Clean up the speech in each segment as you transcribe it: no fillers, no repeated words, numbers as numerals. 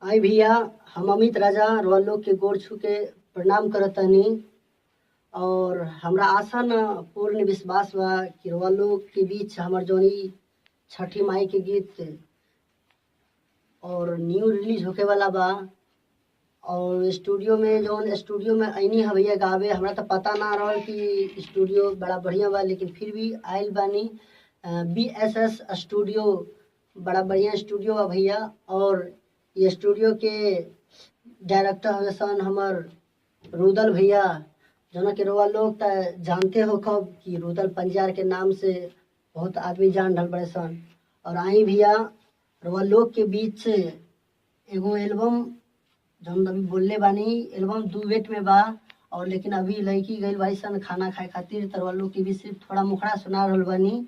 आई भैया, हम अमित राजा रउआ लोग के गोड़ छू के प्रणाम करतनी। और हमरा आशा न पूर्ण विश्वास बा कि रउआ लोग के बीच हमर जोनी छठी माई के गीत और न्यू रिलीज होके वाला बा। और स्टूडियो में आईनी है भैया गावे। हमरा तो पता ना रहल कि स्टूडियो बड़ा बढ़िया बा, लेकिन फिर भी आयल बानी। BSS स्टूडियो बड़ा बढ़िया स्टूडियो बा भैया। और ये स्टूडियो के डायरेक्टर हवे सन हमर रुदल भैया, जना के रउआ लोग त जानते हो कब कि रुदल पंजार के नाम से बहुत आदमी जान रहल बड़े सन। और आई भैया रउआ लोग के बीच एगो एल्बम जौन अभी बोलले बानी, एल्बम डुएट में बा। और लेकिन अभी लड़की गई भाई सन खाना खाए खातिर, तो रउआ लोग के भी सिर्फ थोड़ा मुखड़ा सुना रहल बानी।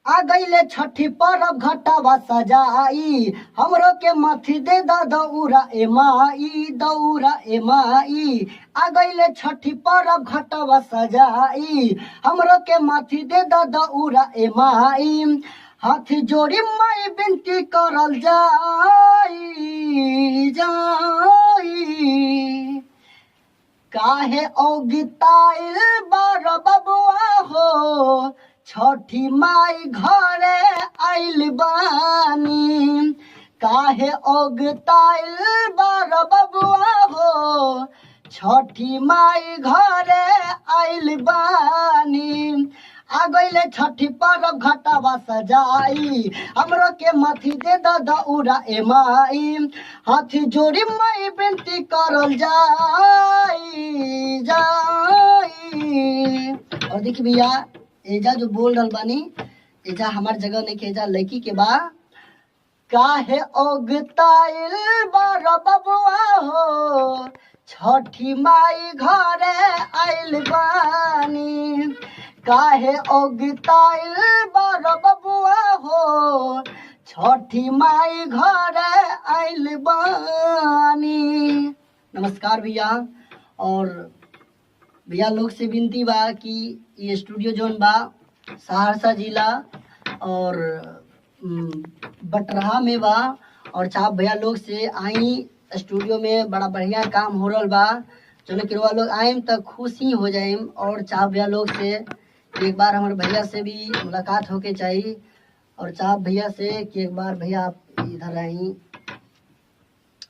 आ गईले छठी परब घटावा सजाई, हमरो के मथी दे दौरा ए माई। आ गईले छठी परब घटावा सजाई, हमरो के मथी दे दौरा ए माई। हाथ जोड़ी माई बिनती करल जाई काहे औगिताइल बार बबुआ हो, छठी माई घरे आइल बानी। काहे औगिताइल बार बबुआ हो, छठी माई घरे आइल बानी। आ गईले छठी परब घटावा सजाई, हमरो के मथी दे दौरा ए माई। हाथी जोड़ी माई बिनती करल जाई। और देखी भैया, एजा जो बोल रहल बानी, एजा हमार जगह नहीं के, एजा लड़की के बा। काहे औगताइल बार बबुआ हो, छठी माई घरे आइल बानी। काहे औगताइल बार बबुआ हो, छठी माई घरे आइल बानी। नमस्कार भैया। और भैया लोग से विनती बा कि ये स्टूडियो जोन बा सहरसा जिला और बटरहा में बा। और चाहे भैया लोग से आई स्टूडियो में बड़ा बढ़िया काम हो रहा बा, जो कि रउआ लोग आइम तो खुशी हो जाइम। और चाहे भैया लोग से एक बार हमारे भैया से भी मुलाकात होके चाहिए। और चाहे भैया से कि एक बार भैया आप इधर आई,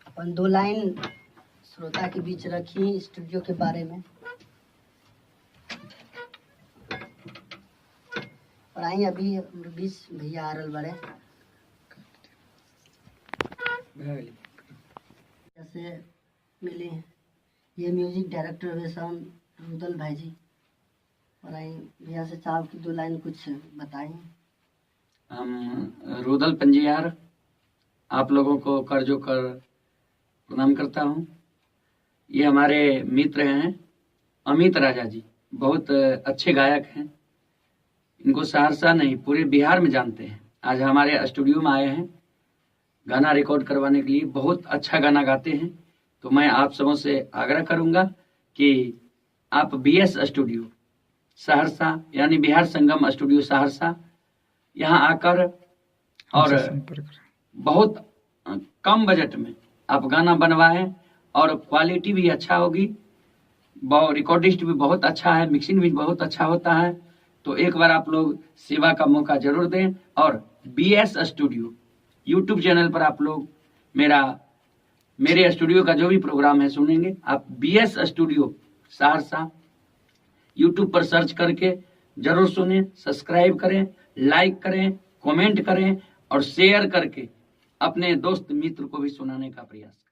अपन 2 लाइन श्रोता के बीच रखी स्टूडियो के बारे में। और आई अभी हमारे बीच भैया आ रहल बड़े, जैसे मिले ये म्यूजिक डायरेक्टर हुए सन रुदल भाई जी। और आई भैया से चाह की 2 लाइन कुछ बताएं। हम रुदल पंजियार आप लोगों को कर जो कर प्रणाम करता हूँ। ये हमारे मित्र हैं अमित राजा जी, बहुत अच्छे गायक हैं। इनको सहरसा नहीं पूरे बिहार में जानते हैं। आज हमारे स्टूडियो में आए हैं गाना रिकॉर्ड करवाने के लिए। बहुत अच्छा गाना गाते हैं। तो मैं आप सबों से आग्रह करूंगा कि आप BS स्टूडियो सहरसा यानी बिहार संगम स्टूडियो सहरसा यहाँ आकर और बहुत कम बजट में आप गाना बनवाएं और क्वालिटी भी अच्छा होगी। रिकॉर्डिस्ट भी बहुत अच्छा है, मिक्सिंग भी बहुत अच्छा होता है। तो एक बार आप लोग सेवा का मौका जरूर दें। और BS स्टूडियो YouTube चैनल पर आप लोग मेरे स्टूडियो का जो भी प्रोग्राम है सुनेंगे। आप BS स्टूडियो सहरसा YouTube पर सर्च करके जरूर सुनें, सब्सक्राइब करें, लाइक करें, कमेंट करें और शेयर करके अपने दोस्त मित्र को भी सुनाने का प्रयास करें।